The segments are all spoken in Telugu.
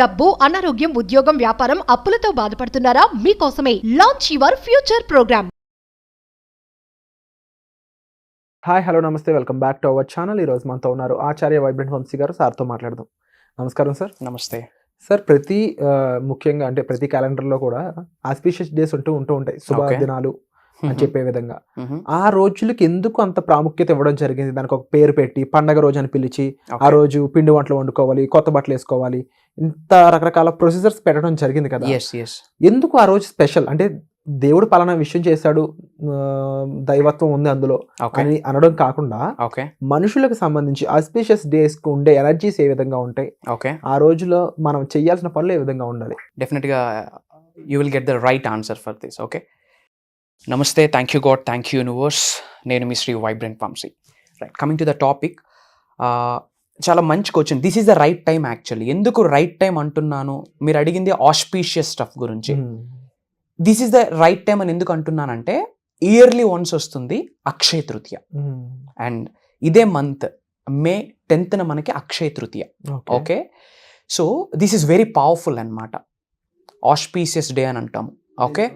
డబ్బు, అనారోగ్యం, ఉద్యోగం, వ్యాపారం, అప్పులతో బాధపడుతున్నారా? మీకోసమే launch your future programme. Hi hello నమస్తే, welcome back to our channel. ఈరోజు మనతో ఉన్నారు ఆచార్య వైబ్రెంట్ వంశీ గారు. సార్తో మాట్లాడదాం. నమస్కారం సార్. నమస్తే సార్, ముఖ్యంగా అంటే ప్రతి క్యాలెండర్లో కూడా ఆస్పీషియస్ డేస్ ఉంటూ ఉంటాయి, శుభ దినాలు అని చెప్పే విధంగా. ఆ రోజులకి ఎందుకు అంత ప్రాముఖ్యత ఇవ్వడం జరిగింది? దానికి ఒక పేరు పెట్టి పండగ రోజు అని పిలిచి ఆ రోజు పిండి వంటలు వండుకోవాలి, కొత్త బట్టలు వేసుకోవాలి, ఇంత రకరకాల ప్రొసీజర్స్ పెట్టడం జరిగింది కదా. ఎందుకు ఆ రోజు స్పెషల్? అంటే దేవుడు పలానా విషయం చేశాడు, దైవత్వం ఉంది అందులో అని అనడం కాకుండా మనుషులకు సంబంధించి ఆస్పీషియస్ డేస్ కు ఉండే ఎనర్జీస్ ఏ విధంగా ఉంటాయి, ఆ రోజులో మనం చేయాల్సిన పనులు ఏ విధంగా ఉండాలి? డెఫినెట్ గా you will get the right answer for this. Okay, నమస్తే, thank you God, thank you universe. నేను మీ Shri vibrant Vamshi. Right, coming to the topic. చాలా మంచి question. This is the right time actually. ఎందుకు రైట్ టైం అంటున్నాను? మీరు అడిగింది ఆస్పీషియస్ స్టఫ్ గురించి. This is the right time అని ఎందుకు అంటున్నానంటే, ఇయర్లీ వన్స్ వస్తుంది అక్షయ తృతీయ. అండ్ ఇదే మంత్ మే 10th మనకి Akshaya Tritiya. Okay, so this is very powerful అన్నమాట. ఆస్పీషియస్ డే అని అంటాము. ఓకే,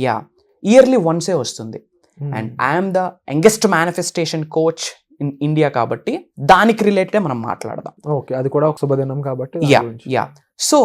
యా, ఇయర్లీ వన్సే వస్తుంది. And I'm the youngest manifestation coach in India కాబట్టి దానికి రిలేటెడ్ మనం మాట్లాడదాం. ఓకే, అది కూడా ఒక శుభదినం కాబట్టి. యా. సో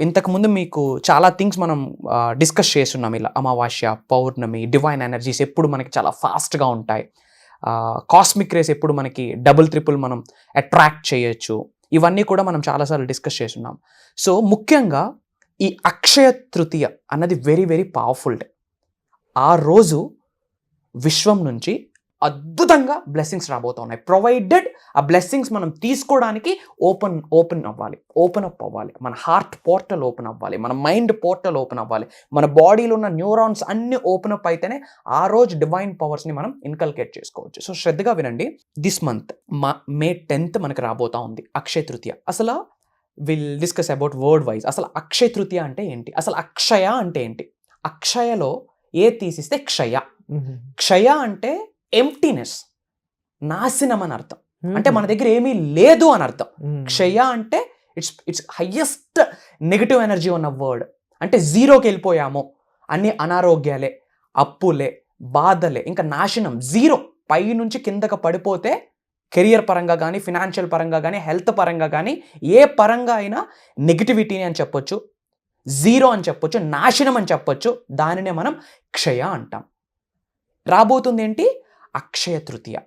ఇంతకుముందు మీకు చాలా థింగ్స్ మనం డిస్కస్ చేస్తున్నాం. ఇలా అమావాస్య, పౌర్ణమి, డివైన్ ఎనర్జీస్ ఎప్పుడు మనకి చాలా ఫాస్ట్గా ఉంటాయి, కాస్మిక్ రేస్ ఎప్పుడు మనకి డబుల్ ట్రిపుల్ మనం అట్రాక్ట్ చేయొచ్చు, ఇవన్నీ కూడా మనం చాలాసార్లు డిస్కస్ చేస్తున్నాం. సో ముఖ్యంగా ఈ అక్షయ తృతీయ అన్నది వెరీ వెరీ పవర్ఫుల్ డే. ఆ రోజు విశ్వం నుంచి అద్భుతంగా బ్లెస్సింగ్స్ రాబోతూ ఉన్నాయి. ప్రొవైడెడ్ ఆ బ్లెస్సింగ్స్ మనం తీసుకోవడానికి ఓపెన్ అవ్వాలి, ఓపెన్ అప్ అవ్వాలి. మన హార్ట్ పోర్టల్ ఓపెన్ అవ్వాలి, మన మైండ్ పోర్టల్ ఓపెన్ అవ్వాలి, మన బాడీలో ఉన్న న్యూరాన్స్ అన్ని ఓపెన్ అప్ అయితేనే ఆ రోజు డివైన్ పవర్స్ని మనం ఇన్కల్కేట్ చేసుకోవచ్చు. సో శ్రద్ధగా వినండి. దిస్ మంత్ మే 10th మనకి రాబోతా ఉంది అక్షయ తృతీయ. అసలు will discuss about word wise. అసలు అక్షయ తృతీయ అంటే ఏంటి? అసలు అక్షయ అంటే ఏంటి? అక్షయలో ఏ తీసిస్తే క్షయ. క్షయ అంటే ఎంప్టీనెస్, నాశనం అని అర్థం. అంటే మన దగ్గర ఏమీ లేదు అని అర్థం. క్షయ అంటే ఇట్స్ హయ్యెస్ట్ నెగటివ్ ఎనర్జీ ఉన్న వర్డ్. అంటే జీరోకి వెళ్ళిపోయాము, అన్ని అనారోగ్యాలే, అప్పులే, బాధలే, ఇంకా నాశనం, జీరో. పై నుంచి కిందకి పడిపోతే కెరియర్ పరంగా కానీ, ఫినాన్షియల్ పరంగా కానీ, హెల్త్ పరంగా కానీ, ఏ పరంగా అయినా నెగిటివిటీని అని చెప్పొచ్చు, జీరో అని చెప్పొచ్చు, నాశనం అని చెప్పొచ్చు. దానినే మనం క్షయ అంటాం. రాబోతుంది ఏంటి? అక్షయ తృతీయ.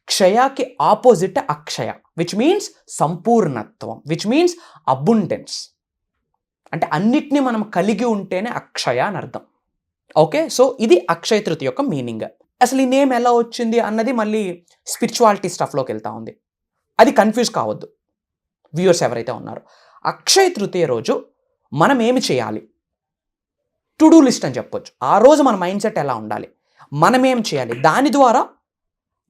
క్షయాకి ఆపోజిట్ అక్షయ, విచ్ మీన్స్ సంపూర్ణత్వం, విచ్ మీన్స్ అబుండెన్స్. అంటే అన్నిటినీ మనం కలిగి ఉంటేనే అక్షయ అని అర్థం. ఓకే, సో ఇది అక్షయ తృతీయ యొక్క మీనింగ్. అసలు ఈ నేమ్ ఎలా వచ్చింది అన్నది మళ్ళీ స్పిరిచువాలిటీ స్టఫ్లోకి వెళ్తా ఉంది. అది కన్ఫ్యూజ్ కావద్దు వ్యూవర్స్ ఎవరైతే ఉన్నారో. అక్షయ తృతీయ రోజు మనం ఏమి చేయాలి? టు డూ లిస్ట్ అని చెప్పొచ్చు. ఆ రోజు మన మైండ్ సెట్ ఎలా ఉండాలి, మనం ఏం చేయాలి, దాని ద్వారా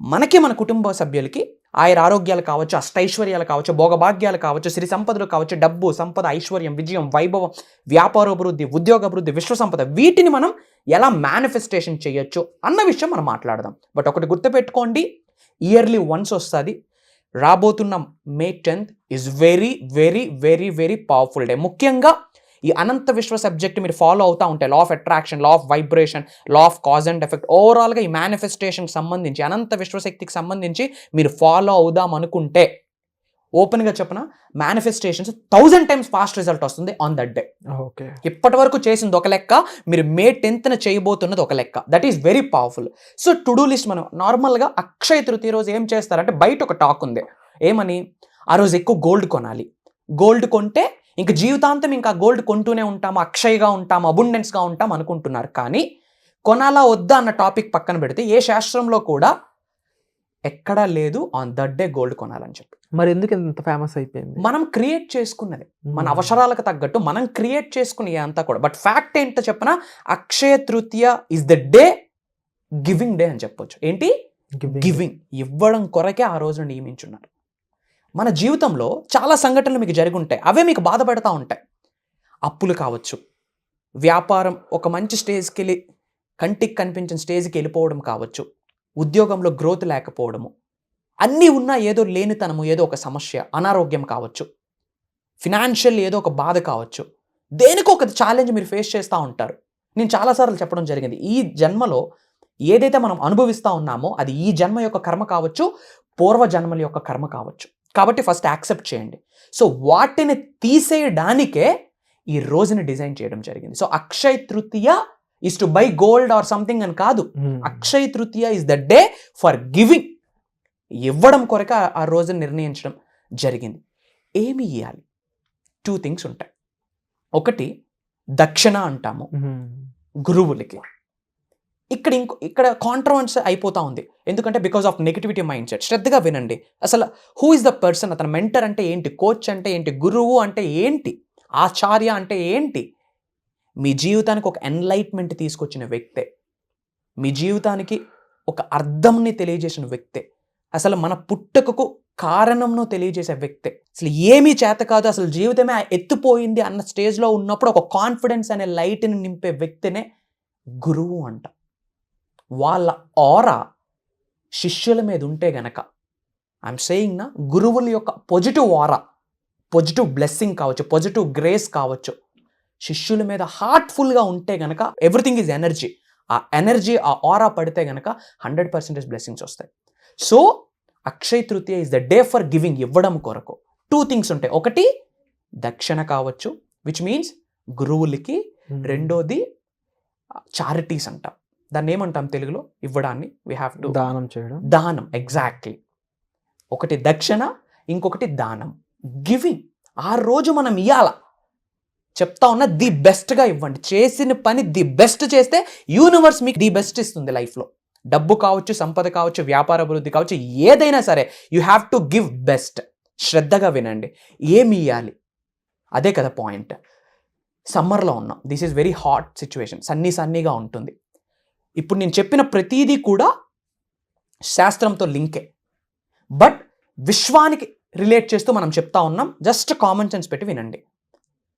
మనకి, మన కుటుంబ సభ్యులకి ఆయుర ఆరోగ్యాలు కావచ్చు, అష్టైశ్వర్యాలు కావచ్చు, భోగభాగ్యాలు కావచ్చు, సిరి సంపదలు కావచ్చు, డబ్బు, సంపద, ఐశ్వర్యం, విజయం, వైభవం, వ్యాపారాభివృద్ధి, ఉద్యోగాభివృద్ధి, విశ్వ సంపద, వీటిని మనం ఎలా మేనిఫెస్టేషన్ చేయొచ్చు అన్న విషయం మనం మాట్లాడదాం. బట్ ఒకటి గుర్తుపెట్టుకోండి, ఇయర్లీ వన్స్ వస్తుంది. రాబోతున్న మే 10th is very very very very powerful day. ముఖ్యంగా ఈ అనంత విశ్వ సబ్జెక్ట్ మీరు ఫాలో అవుతూ ఉంటే, law of attraction, law of vibration, law of cause and effect, ఓవరాల్గా ఈ మేనిఫెస్టేషన్కి సంబంధించి, అనంత విశ్వశక్తికి సంబంధించి మీరు ఫాలో అవుదాం అనుకుంటే, ఓపెన్గా చెప్పిన మేనిఫెస్టేషన్స్ 1000 times ఫాస్ట్ రిజల్ట్ వస్తుంది ఆన్ దట్ డే. ఓకే, ఇప్పటి వరకు చేసింది ఒక లెక్క, మీరు మే 10th చేయబోతున్నది ఒక లెక్క. That is very powerful. So to do list మనం నార్మల్గా అక్షయ తృతీయ రోజు ఏం చేస్తారంటే, బయట ఒక టాక్ ఉంది ఏమని, ఆ రోజు ఎక్కువ గోల్డ్ కొనాలి, గోల్డ్ కొంటే ఇంక జీవితాంతం ఇంకా గోల్డ్ కొంటూనే ఉంటాము, అక్షయగా ఉంటాము, అబుండెన్స్గా ఉంటాం అనుకుంటున్నారు. కానీ కొనాలా వద్దా అన్న టాపిక్ పక్కన పెడితే ఏ శాస్త్రంలో కూడా ఎక్కడా లేదు ఆన్ దట్ డే గోల్డ్ కొనాలని చెప్పి. మరి ఎందుకు ఇంత ఫేమస్ అయిపోయింది? మనం క్రియేట్ చేసుకున్నది, మన అవసరాలకు తగ్గట్టు మనం క్రియేట్ చేసుకునే అంతా కూడా. బట్ ఫ్యాక్ట్ ఏంటో చెప్పిన, Akshaya Tritiya is the day, giving day అని చెప్పొచ్చు. ఏంటి? గివింగ్, ఇవ్వడం కొరకే ఆ రోజున నియమించున్నారు. మన జీవితంలో చాలా సంఘటనలు మీకు జరిగి ఉంటాయి, అవే మీకు బాధ పెడతా ఉంటాయి. అప్పులు కావచ్చు, వ్యాపారం ఒక మంచి స్టేజ్కి వెళ్ళి కంటికి కనిపించిన స్టేజ్కి వెళ్ళిపోవడం కావచ్చు, ఉద్యోగంలో గ్రోత్ లేకపోవడము, అన్నీ ఉన్నా ఏదో లేనితనము, ఏదో ఒక సమస్య, అనారోగ్యం కావచ్చు, ఫినాన్షియల్ ఏదో ఒక బాధ కావచ్చు, దేనికో ఒక ఛాలెంజ్ మీరు ఫేస్ చేస్తూ ఉంటారు. నేను చాలాసార్లు చెప్పడం జరిగింది, ఈ జన్మలో ఏదైతే మనం అనుభవిస్తూ ఉన్నామో అది ఈ జన్మ యొక్క కర్మ కావచ్చు, పూర్వ జన్మల యొక్క కర్మ కావచ్చు. కాబట్టి ఫస్ట్ యాక్సెప్ట్ చేయండి. సో వాటిని తీసేయడానికే ఈ రోజుని డిజైన్ చేయడం జరిగింది. So Akshaya Tritiya is to buy gold or something అని కాదు. Akshaya Tritiya is the day for giving. ఇవ్వడం కొరక ఆ రోజుని నిర్ణయించడం జరిగింది. ఏమి ఇవ్వాలి? 2 things ఉంటాయి. ఒకటి దక్షిణ అంటాము గురువులకి. ఇక్కడ కాంట్రవర్సీ అయిపోతా ఉంది. ఎందుకంటే because of negativity mind set. శ్రద్ధగా వినండి. అసలు హూ ఇస్ ద పర్సన్? అతను మెంటర్ అంటే ఏంటి? కోచ్ అంటే ఏంటి? గురువు అంటే ఏంటి? ఆచార్య అంటే ఏంటి? మీ జీవితానికి ఒక ఎన్లైట్మెంట్ తీసుకొచ్చిన వ్యక్తే. మీ జీవితానికి ఒక అర్థంని తెలియజేసిన వ్యక్తే. అసలు మన పుట్టుకకు కారణంను తెలియజేసే వ్యక్తే. అసలు ఏమీ చేత కాదు, అసలు జీవితమే ఎత్తిపోయింది అన్న స్టేజ్లో ఉన్నప్పుడు ఒక కాన్ఫిడెన్స్ అనే లైట్ని నింపే వ్యక్తినే గురువు అంట. వాళ్ళ ఆరా శిష్యుల మీద ఉంటే గనక, ఐఎమ్ సేయింగ్ నా, గురువుల యొక్క పాజిటివ్ ఆరా, పాజిటివ్ బ్లెస్సింగ్ కావచ్చు, పాజిటివ్ గ్రేస్ కావచ్చు, శిష్యుల మీద హార్ట్ఫుల్గా ఉంటే గనక ఎవ్రీథింగ్ ఈజ్ ఎనర్జీ. ఆ ఎనర్జీ, ఆ ఆరా పడితే గనక 100% బ్లెస్సింగ్స్ వస్తాయి. So Akshaya Tritiya is the day for giving, ఇవ్వడం కొరకు. 2 things ఉంటాయి. ఒకటి దక్షిణ కావచ్చు, విచ్ మీన్స్ గురువులకి. రెండోది చారిటీస్ అంటాం. దాన్ని ఏమంటాం తెలుగులో? ఇవ్వడాన్ని. వీ హ్యావ్ టు దానం చేయడం. దానం, ఎగ్జాక్ట్లీ. ఒకటి దక్షిణ, ఇంకొకటి దానం, గివింగ్. ఆ రోజు మనం ఇవ్వాల. చెప్తా ఉన్నా, ది బెస్ట్గా ఇవ్వండి. చేసిన పని ది బెస్ట్ చేస్తే యూనివర్స్ మీకు ది బెస్ట్ ఇస్తుంది లైఫ్లో. డబ్బు కావచ్చు, సంపద కావచ్చు, వ్యాపార అభివృద్ధి కావచ్చు, ఏదైనా సరే you have to give best. శ్రద్ధగా వినండి. ఏమి ఇవ్వాలి? అదే కదా పాయింట్. సమ్మర్లో ఉన్నాం. This is very hot situation. సన్నీగా ఉంటుంది. ఇప్పుడు నేను చెప్పిన ప్రతిదీ కూడా శాస్త్రంతో లింకే, బట్ విశ్వానికి రిలేట్ చేస్తూ మనం చెప్తా ఉన్నాం. జస్ట్ కామన్ సెన్స్ పెట్టి వినండి.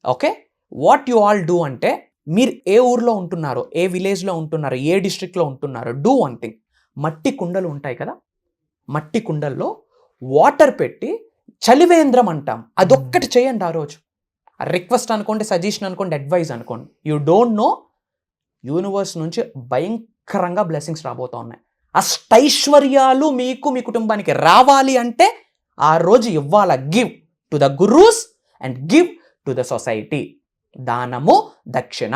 Okay, what you all do అంటే, మీరు ఏ ఊర్లో ఉంటున్నారో, ఏ విలేజ్లో ఉంటున్నారో, ఏ డిస్ట్రిక్ట్లో ఉంటున్నారో, డూ వన్ థింగ్. మట్టి కుండలు ఉంటాయి కదా, మట్టి కుండల్లో వాటర్ పెట్టి చలివేంద్రం అంటాం, అదొక్కటి చేయండి ఆ రోజు. రిక్వెస్ట్ అనుకోండి, సజెషన్ అనుకోండి, అడ్వైజ్ అనుకోండి. యూ డోంట్ నో, యూనివర్స్ నుంచి భయంకరంగా బ్లెస్సింగ్స్ రాబోతూ ఉన్నాయి. అష్టైశ్వర్యాలు మీకు, మీ కుటుంబానికి రావాలి అంటే ఆ రోజు ఇవ్వాల. Give to the gurus and give to the society. దానము, దక్షిణ.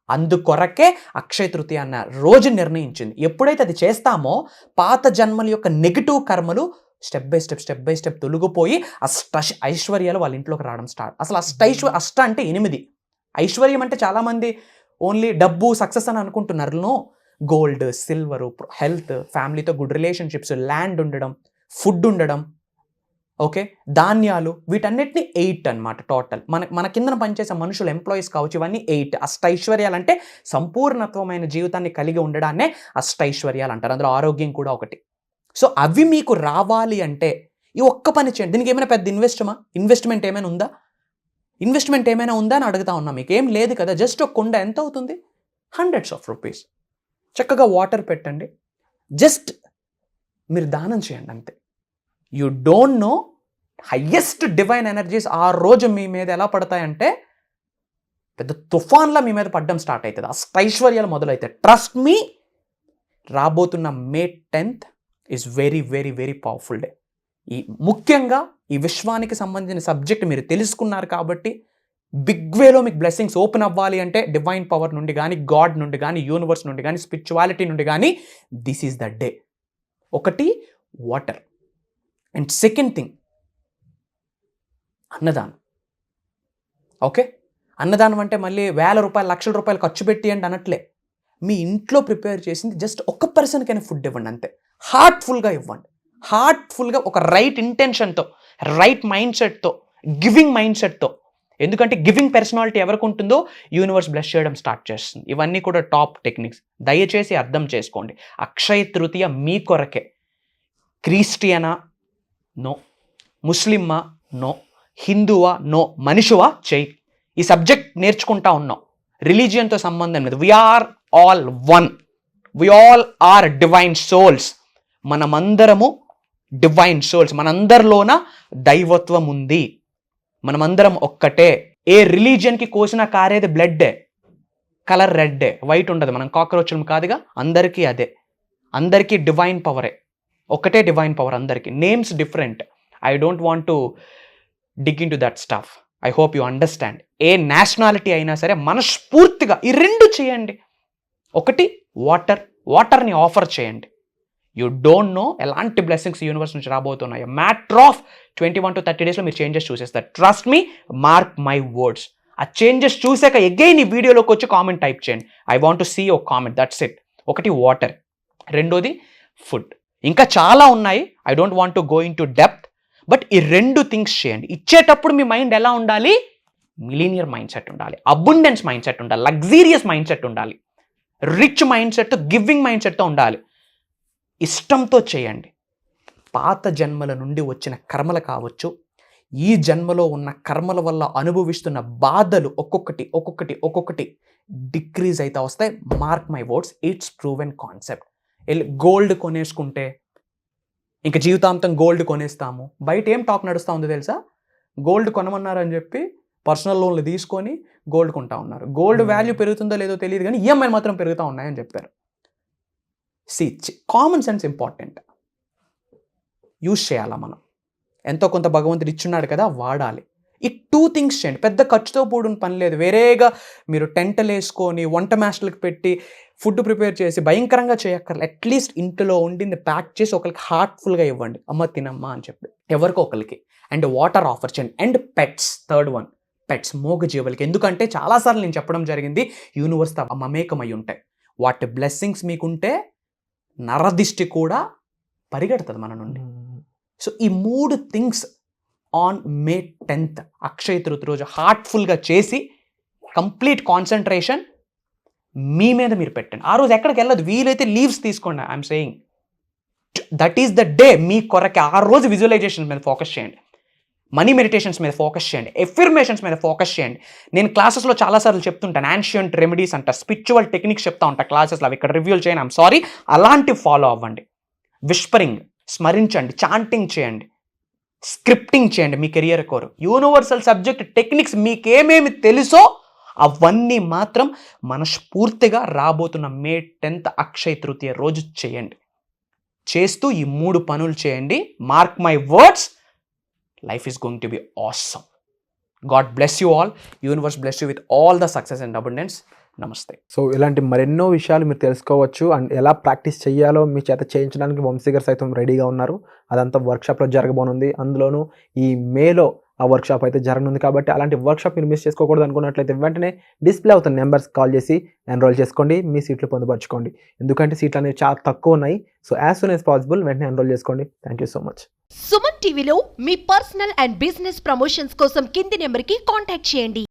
అందుకొరకే అక్షయ తృతీయ అన్న రోజు నిర్ణయించింది. ఎప్పుడైతే అది చేస్తామో పాత జన్మల యొక్క నెగిటివ్ కర్మలు స్టెప్ బై స్టెప్ తొలగిపోయి ఐశ్వర్యాలు వాళ్ళ ఇంట్లోకి రావడం స్టార్ట్. అసలు అష్ట అంటే 8. ఐశ్వర్యం అంటే చాలామంది ఓన్లీ డబ్బు, సక్సెస్ అని అనుకుంటున్నారు. నో, గోల్డ్, సిల్వరు, హెల్త్, ఫ్యామిలీతో గుడ్ రిలేషన్షిప్స్, ల్యాండ్ ఉండడం, ఫుడ్ ఉండడం, ఓకే, ధాన్యాలు, వీటన్నిటిని 8 అన్నమాట టోటల్. మన కిందన పనిచేసే మనుషులు, ఎంప్లాయీస్ కావచ్చు, ఇవన్నీ 8. అష్టైశ్వర్యాలు అంటే సంపూర్ణత్వమైన జీవితాన్ని కలిగి ఉండడాన్నే అష్టైశ్వర్యాలు అంటారు. అందులో ఆరోగ్యం కూడా ఒకటి. సో అవి మీకు రావాలి అంటే ఈ ఒక్క పని చేయండి. దీనికి ఏమైనా పెద్ద ఇన్వెస్ట్మెంట్ ఏమైనా ఉందా? ఇన్వెస్ట్మెంట్ ఏమైనా ఉందా అని అడుగుతా ఉన్నా. మీకు ఏం లేదు కదా. జస్ట్ ఒక కుండ ఎంత అవుతుంది? hundreds of rupees. చక్కగా వాటర్ పెట్టండి, జస్ట్ మీరు దానం చేయండి, అంతే. You don't no highest divine energies ఆ రోజు మీ మీద ఎలా పడతాయంటే పెద్ద తుఫాన్లా మీ మీద పడ్డం స్టార్ట్ అవుతుంది. అష్టైశ్వర్యాలు మొదలవుతాయి. ట్రస్ట్ మీ, రాబోతున్న May 10th is very very very powerful day. ముఖ్యంగా ఈ విశ్వానికి సంబంధించిన సబ్జెక్ట్ మీరు తెలుసుకున్నారు కాబట్టి బిగ్ వేలో మీకు బ్లెస్సింగ్స్ ఓపెన్ అవ్వాలి అంటే డివైన్ పవర్ నుండి కానీ, గాడ్ నుండి కానీ, యూనివర్స్ నుండి కానీ, స్పిరిచువాలిటీ నుండి కానీ, దిస్ ఈజ్ ద డే. ఒకటి వాటర్, అండ్ సెకండ్ థింగ్ అన్నదానం. ఓకే, అన్నదానం అంటే మళ్ళీ 1000 రూపాయలు, లక్షల రూపాయలు ఖర్చు పెట్టి అంటే అనట్లే. మీ ఇంట్లో ప్రిపేర్ చేసింది జస్ట్ ఒక పర్సన్కైనా ఫుడ్ ఇవ్వండి, అంతే. హార్ట్ఫుల్గా ఇవ్వండి. హార్ట్ఫుల్గా, ఒక రైట్ ఇంటెన్షన్తో, రైట్ మైండ్ సెట్తో, గివింగ్ మైండ్ సెట్తో. ఎందుకంటే గివింగ్ పర్సనాలిటీ ఎవరికి ఉంటుందో యూనివర్స్ బ్లెస్ చేయడం స్టార్ట్ చేస్తుంది. ఇవన్నీ కూడా టాప్ టెక్నిక్స్. దయచేసి అర్థం చేసుకోండి. అక్షయ తృతీయ మీ కొరకే. క్రిస్టియనా? నో. ముస్లిమ్మా? నో. హిందువా? నో. మనిషివా? చెయ్యి. ఈ సబ్జెక్ట్ నేర్చుకుంటా ఉన్నాం. రిలీజియన్తో సంబంధం లేదు. We are all. We all are divine souls. మనమందరము డివైన్ సోల్స్. మనందరిలోన దైవత్వం ఉంది. మనమందరం ఒక్కటే. ఏ రిలీజియన్కి కోసిన కారేది బ్లడ్డే, కలర్ రెడ్డే, వైట్ ఉండదు. మనం కాక్రోచ్లు కాదుగా, అందరికీ అదే. అందరికీ డివైన్ పవరే, ఒకటే డివైన్ పవర్ అందరికీ. Names different. I don't want to dig in to that stuff. I hope you understand. A nationality అయినా సరే మనస్ఫూర్తిగా ఈ రెండు చేయండి. ఒకటి వాటర్ని ఆఫర్ చేయండి. యూ డోంట్ నో ఎలాంటి బ్లెస్సింగ్స్ యూనివర్స్ నుంచి రాబోతున్నాయి. మ్యాటర్ ఆఫ్ 21 to 30 డేస్లో మీరు చేంజెస్ చూసేస్తారు. Trust me, mark my words. ఆ చేంజెస్ చూసాక ఎగైన్ ఈ వీడియోలోకి వచ్చి కామెంట్ టైప్ చేయండి. I want to see your comment. That's it. ఒకటి వాటర్, రెండోది ఫుడ్. ఇంకా చాలా ఉన్నాయి. I don't want to go into depth. But ఈ రెండు థింగ్స్ చేయండి. ఇచ్చేటప్పుడు మీ మైండ్ ఎలా ఉండాలి? మిలీనియర్ మైండ్ సెట్ ఉండాలి, అబుండెన్స్ మైండ్ సెట్ ఉండాలి, లగ్జీరియస్ మైండ్ సెట్ ఉండాలి, rich mind set, giving mind సెట్తో ఉండాలి. ఇష్టంతో చేయండి. పాత జన్మల నుండి వచ్చిన కర్మలు కావచ్చు, ఈ జన్మలో ఉన్న కర్మల వల్ల అనుభవిస్తున్న బాధలు ఒక్కొక్కటి డిక్రీజ్ అయితే వస్తాయి. Mark my words, it's proven concept. Gold కొనేసుకుంటే ఇంకా జీవితాంతం గోల్డ్ కొనేస్తాము. బయట ఏం టాక్ నడుస్తూ ఉందో తెలుసా? గోల్డ్ కొనమన్నారని చెప్పి పర్సనల్ లోన్లు తీసుకొని గోల్డ్ కొంటా ఉన్నారు. గోల్డ్ వాల్యూ పెరుగుతుందో లేదో తెలియదు కానీ ఈఎంఐలు మాత్రం పెరుగుతూ ఉన్నాయని చెప్పారు. Common sense important. యూజ్ చేయాలా మనం. ఎంతో కొంత భగవంతుడు ఇచ్చున్నాడు కదా, వాడాలి. ఈ 2 థింగ్స్ చేయండి. పెద్ద ఖర్చుతో కూడిన పని లేదు. వేరేగా మీరు టెంటలు వేసుకొని వంట మాస్టర్లకు పెట్టి ఫుడ్ ప్రిపేర్ చేసి భయంకరంగా చేయక్కర్లేదు. అట్లీస్ట్ ఇంట్లో ఉండింది ప్యాక్ చేసి ఒకరికి హార్ట్ఫుల్గా ఇవ్వండి. అమ్మ తినమ్మా అని చెప్పి ఎవరికో ఒకరికి. అండ్ వాటర్ ఆఫర్ చేయండి. And pets, third one, pets, మూగ జీవులకి. ఎందుకంటే చాలాసార్లు నేను చెప్పడం జరిగింది, యూనివర్స్తో మమేకమై ఉంటాయి. వాటి బ్లెస్సింగ్స్ మీకుంటే నరదిష్టి కూడా పరిగెడుతుంది మన నుండి. సో ఈ 3 things on May 10th Akshaya Tritiya రోజు హార్ట్ఫుల్గా చేసి కంప్లీట్ కాన్సన్ట్రేషన్ మీ మీద మీరు పెట్టండి. ఆ రోజు ఎక్కడికి వెళ్ళదు. వీలైతే లీవ్స్ తీసుకోండి. I'm saying that is the day. మీ కొరకే ఆ రోజు విజువలైజేషన్ మీద ఫోకస్ చేయండి, మనీ మెడిటేషన్స్ మీద ఫోకస్ చేయండి, ఎఫర్మేషన్స్ మీద ఫోకస్ చేయండి. నేను క్లాసెస్లో చాలాసార్లు చెప్తుంటాను, యాన్షియంట్ రెమెడీస్ అంట, స్పిరిచువల్ టెక్నిక్స్ చెప్తా ఉంటాను క్లాసెస్లో. అవి ఇక్కడ రివ్యూలు చేయండి. I'm sorry. అలాంటివి ఫాలో అవ్వండి. విస్పరింగ్, స్మరించండి, చాంటింగ్ చేయండి, స్క్రిప్టింగ్ చేయండి మీ కెరియర్ కోరు. యూనివర్సల్ సబ్జెక్ట్ టెక్నిక్స్ మీకేమేమి తెలుసో అవన్నీ మాత్రం మనస్ఫూర్తిగా రాబోతున్న May 10th అక్షయ తృతీయ రోజు చేయండి. చేస్తూ ఈ 3 పనులు చేయండి. Mark my words, life is going to be awesome. God bless you all. Universe bless you with all the success and abundance. నమస్తే. సో ఇలాంటి మరెన్నో విషయాలు మీరు తెలుసుకోవచ్చు. అండ్ ఎలా ప్రాక్టీస్ చేయాలో మీ చేత చేయించడానికి వంశీ గారు సైతం రెడీగా ఉన్నారు. అదంతా వర్క్షాప్లో జరగబోనుంది. అందులోనూ ఈ మేలో ఆ వర్క్షాప్ అయితే జరగనుంది. కాబట్టి అలాంటి వర్క్షాప్ మీరు మిస్ చేసుకోకూడదు అనుకున్నట్లయితే వెంటనే డిస్ప్లే అవుతున్న నెంబర్స్ కాల్ చేసి ఎన్రోల్ చేసుకోండి. మీ సీట్లు పొందుపరచుకోండి. ఎందుకంటే సీట్లు అనేవి చాలా తక్కువ ఉన్నాయి. So as soon as possible వెంటనే ఎన్రోల్ చేసుకోండి. Thank you so much. Suman టీవీలో మీ పర్సనల్ అండ్ బిజినెస్ ప్రమోషన్స్ కోసం కింది నెంబర్కి కాంటాక్ట్ చేయండి.